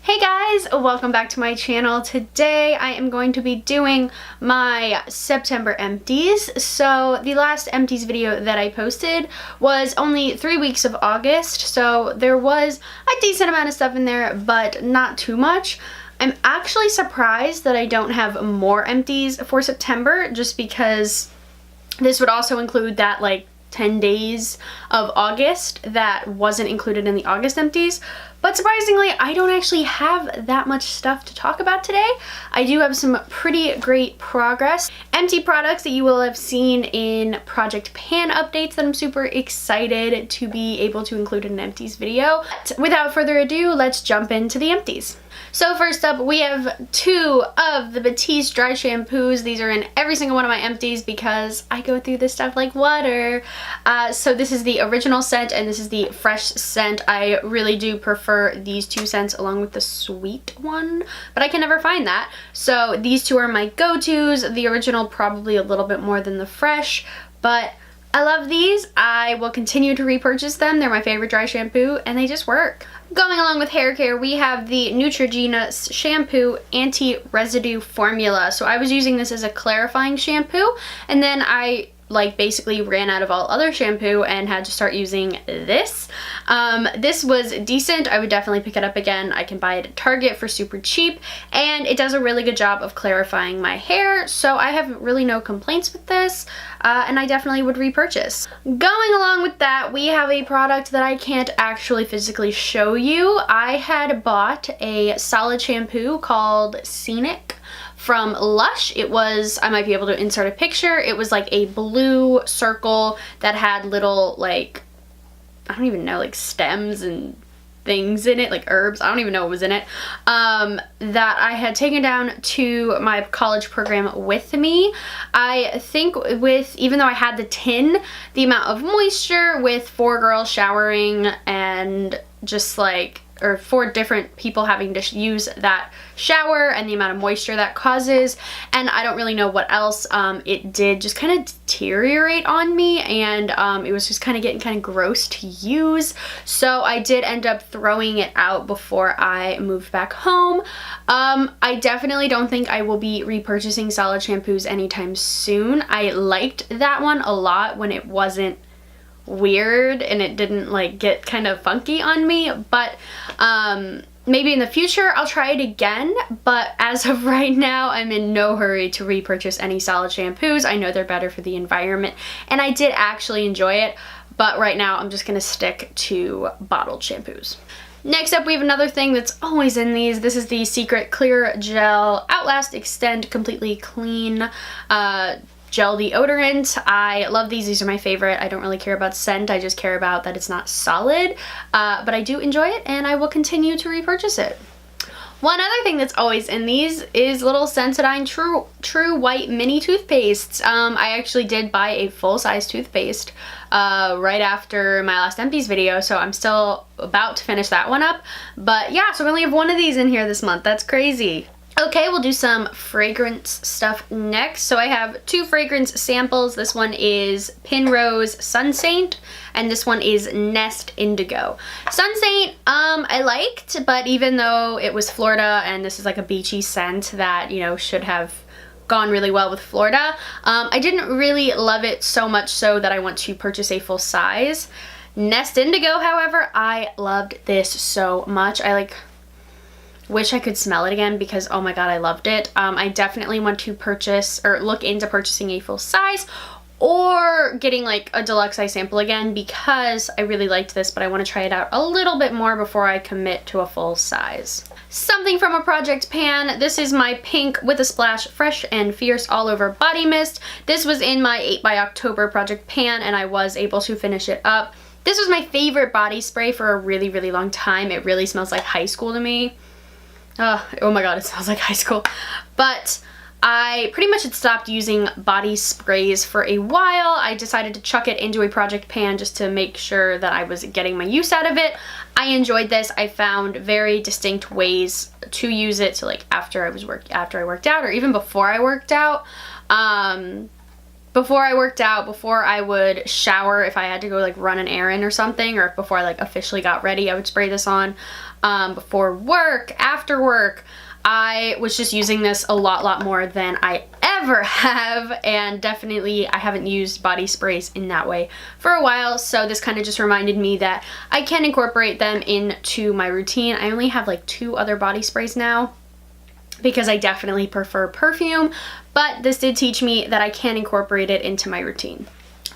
Hey guys, welcome back to my channel. Today I am going to be doing my September empties. So the last empties video that I posted was only 3 weeks of August, so there was a decent amount of stuff in there, but not too much. I'm actually surprised that I don't have more empties for September, just because this would also include that like 10 days of August that wasn't included in the August empties. But surprisingly, I don't actually have that much stuff to talk about today. I do have some pretty great progress. Empty products that you will have seen in Project Pan updates that I'm super excited to be able to include in an empties video. But without further ado, let's jump into the empties. So first up, we have 2 of the Batiste dry shampoos. These are in every single one of my empties because I go through this stuff like water. So this is the original scent and this is the fresh scent. I really do prefer these 2 scents along with the sweet one, but I can never find that. So these 2 are my go-tos. The original probably a little bit more than the fresh, but I love these. I will continue to repurchase them. They're my favorite dry shampoo and they just work. Going along with hair care, we have the Neutrogena shampoo anti-residue formula. So I was using this as a clarifying shampoo, and then I basically ran out of all other shampoo and had to start using this. This was decent. I would definitely pick it up again. I can buy it at Target for super cheap, and it does a really good job of clarifying my hair, so I have really no complaints with this, and I definitely would repurchase. Going along with that, we have a product that I can't actually physically show you. I had bought a solid shampoo called Scenic from Lush. It was, I might be able to insert a picture, it was like a blue circle that had little like, I don't even know, like stems and things in it, like herbs, I don't even know what was in it, that I had taken down to my college program with me. I think with, even though I had the tin, the amount of moisture with 4 girls showering and just like, or 4 different people having to use that shower and the amount of moisture that causes, and I don't really know what else, it did just kind of deteriorate on me, and it was just kind of getting kind of gross to use, so I did end up throwing it out before I moved back home. I definitely don't think I will be repurchasing solid shampoos anytime soon. I liked that one a lot when it wasn't weird and it didn't like get kind of funky on me, but maybe in the future I'll try it again, but as of right now I'm in no hurry to repurchase any solid shampoos. I know they're better for the environment and I did actually enjoy it, but right now I'm just gonna stick to bottled shampoos. Next up, we have another thing that's always in these. This is the Secret Clear Gel Outlast Extend Completely Clean gel deodorant. I love these. These are my favorite. I don't really care about scent. I just care about that it's not solid, but I do enjoy it and I will continue to repurchase it. One other thing that's always in these is little Sensodyne True White Mini Toothpastes. I actually did buy a full-size toothpaste right after my last empties video, so I'm still about to finish that one up. But yeah, so we only have 1 of these in here this month. That's crazy. Okay, we'll do some fragrance stuff next. So I have 2 fragrance samples. This one is Pinrose Sunsaint, and this one is Nest Indigo. Sunsaint, I liked, but even though it was Florida and this is like a beachy scent that, you know, should have gone really well with Florida, I didn't really love it so much so that I want to purchase a full size. Nest Indigo, however, I loved this so much. I wish I could smell it again because oh my god, I loved it. I definitely want to purchase or look into purchasing a full size or getting like a deluxe size sample again because I really liked this, but I want to try it out a little bit more before I commit to a full size. Something from a Project Pan. This is my Pink with a Splash Fresh and Fierce All Over Body Mist. This was in my 8 by October Project Pan and I was able to finish it up. This was my favorite body spray for a really, really long time. It really smells like high school to me. Oh my god, it smells like high school. But I pretty much had stopped using body sprays for a while. I decided to chuck it into a Project Pan just to make sure that I was getting my use out of it. I enjoyed this. I found very distinct ways to use it. So like after I worked out or even before I worked out. Before I would shower, if I had to go like run an errand or something, or before I like officially got ready, I would spray this on. before work, after work. I was just using this a lot more than I ever have, and definitely I haven't used body sprays in that way for a while, so this kind of just reminded me that I can incorporate them into my routine. I only have like 2 other body sprays now because I definitely prefer perfume, but this did teach me that I can incorporate it into my routine.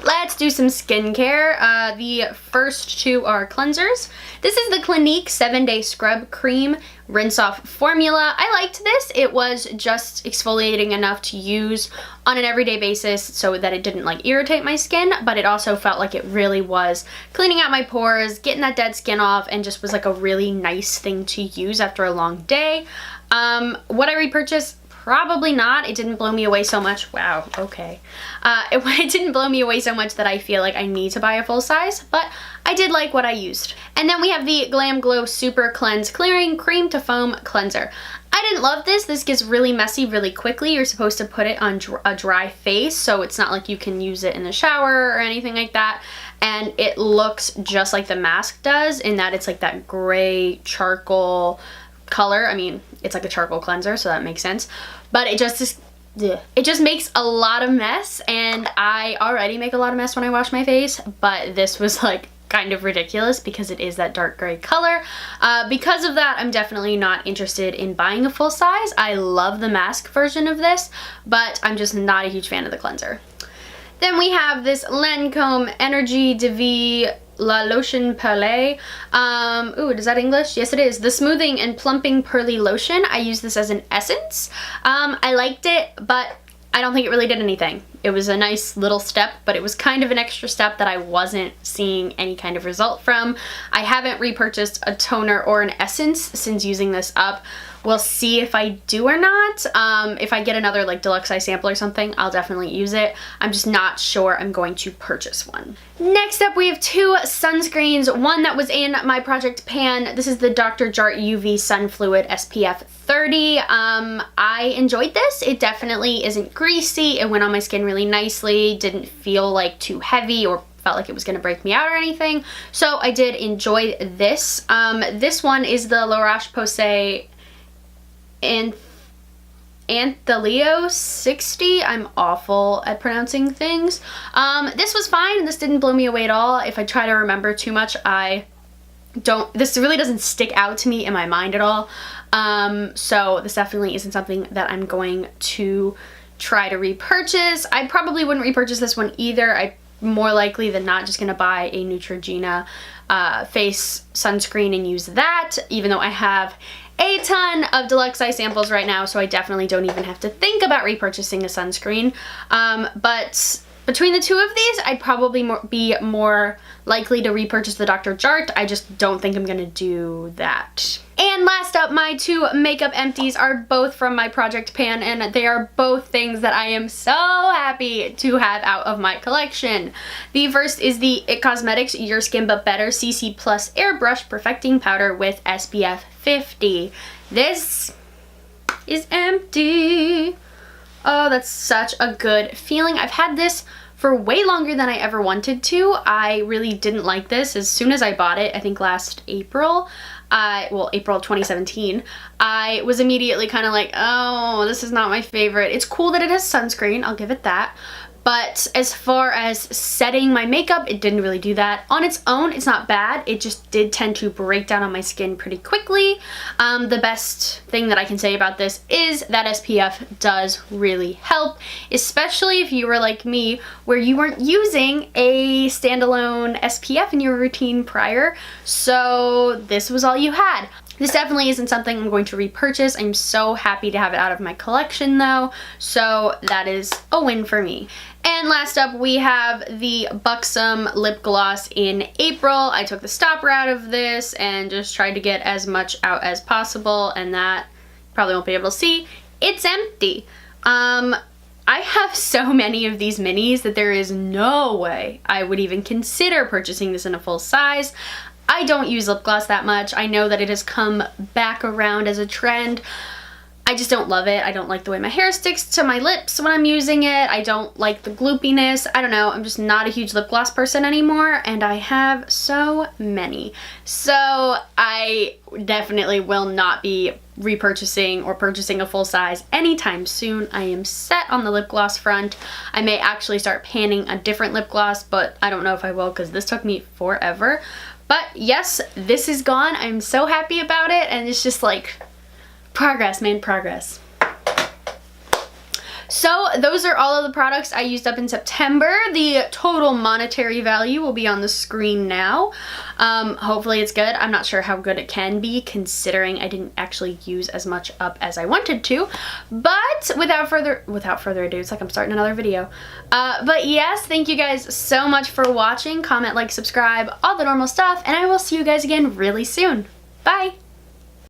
Let's do some skincare. The first 2 are cleansers. This is the Clinique 7-Day Scrub Cream Rinse Off Formula. I liked this. It was just exfoliating enough to use on an everyday basis so that it didn't like irritate my skin, but it also felt like it really was cleaning out my pores, getting that dead skin off, and just was like a really nice thing to use after a long day. Would I repurchase? Probably not. It didn't blow me away so much. Wow, okay. It didn't blow me away so much that I feel like I need to buy a full size, but I did like what I used. And then we have the Glam Glow Super Cleanse Clearing Cream to Foam Cleanser. I didn't love this. This gets really messy really quickly. You're supposed to put it on a dry face, so it's not like you can use it in the shower or anything like that. And it looks just like the mask does in that it's like that gray charcoal color. I mean, it's like a charcoal cleanser, so that makes sense. But it just makes a lot of mess, and I already make a lot of mess when I wash my face, but this was like kind of ridiculous because it is that dark gray color. Because of that, I'm definitely not interested in buying a full size. I love the mask version of this, but I'm just not a huge fan of the cleanser. Then we have this Lancome Energy de Vie La Lotion Pearlée. Ooh, is that English? Yes, it is. The Smoothing and Plumping Pearly Lotion. I use this as an essence. I liked it, but I don't think it really did anything. It was a nice little step, but it was kind of an extra step that I wasn't seeing any kind of result from. I haven't repurchased a toner or an essence since using this up. We'll see if I do or not. If I get another like deluxe eye sample or something, I'll definitely use it. I'm just not sure I'm going to purchase one. Next up, we have 2 sunscreens. One that was in my project pan. This is the Dr. Jart UV Sun Fluid SPF 30. I enjoyed this. It definitely isn't greasy. It went on my skin really nicely. Didn't feel like too heavy or felt like it was gonna break me out or anything. So I did enjoy this. This one is the La Roche-Posay Anthelio 60. I'm awful at pronouncing things. This was fine. This didn't blow me away at all. If I try to remember too much, this really doesn't stick out to me in my mind at all. So this definitely isn't something that I'm going to try to repurchase. I probably wouldn't repurchase this one either. I'm more likely than not just gonna buy a Neutrogena face sunscreen and use that, even though I have a ton of deluxe eye samples right now, so I definitely don't even have to think about repurchasing a sunscreen. But between the 2 of these, I'd probably be more likely to repurchase the Dr. Jart. I just don't think I'm gonna do that. And last up, my 2 makeup empties are both from my project pan, and they are both things that I am so happy to have out of my collection. The first is the IT Cosmetics Your Skin But Better CC Plus Airbrush Perfecting Powder with SPF 50. This is empty. Oh, that's such a good feeling. I've had this for way longer than I ever wanted to. I really didn't like this. As soon as I bought it, I think last April, April 2017, I was immediately kind of like, oh, this is not my favorite. It's cool that it has sunscreen, I'll give it that. But as far as setting my makeup, it didn't really do that. On its own, it's not bad. It just did tend to break down on my skin pretty quickly. The best thing that I can say about this is that SPF does really help, especially if you were like me, where you weren't using a standalone SPF in your routine prior. So this was all you had. This definitely isn't something I'm going to repurchase. I'm so happy to have it out of my collection though, so that is a win for me. And last up, we have the Buxom lip gloss in April. I took the stopper out of this and just tried to get as much out as possible, and that you probably won't be able to see. It's empty. I have so many of these minis that there is no way I would even consider purchasing this in a full size. I don't use lip gloss that much. I know that it has come back around as a trend. I just don't love it. I don't like the way my hair sticks to my lips when I'm using it. I don't like the gloopiness. I don't know. I'm just not a huge lip gloss person anymore, and I have so many. So I definitely will not be repurchasing or purchasing a full size anytime soon. I am set on the lip gloss front. I may actually start panning a different lip gloss, but I don't know if I will because this took me forever. But yes, this is gone. I'm so happy about it, and it's just like progress, man, progress. So those are all of the products I used up in September. The total monetary value will be on the screen now. Hopefully it's good. I'm not sure how good it can be considering I didn't actually use as much up as I wanted to. But without further ado, it's like I'm starting another video. But yes, thank you guys so much for watching. Comment, like, subscribe, all the normal stuff, and I will see you guys again really soon. Bye!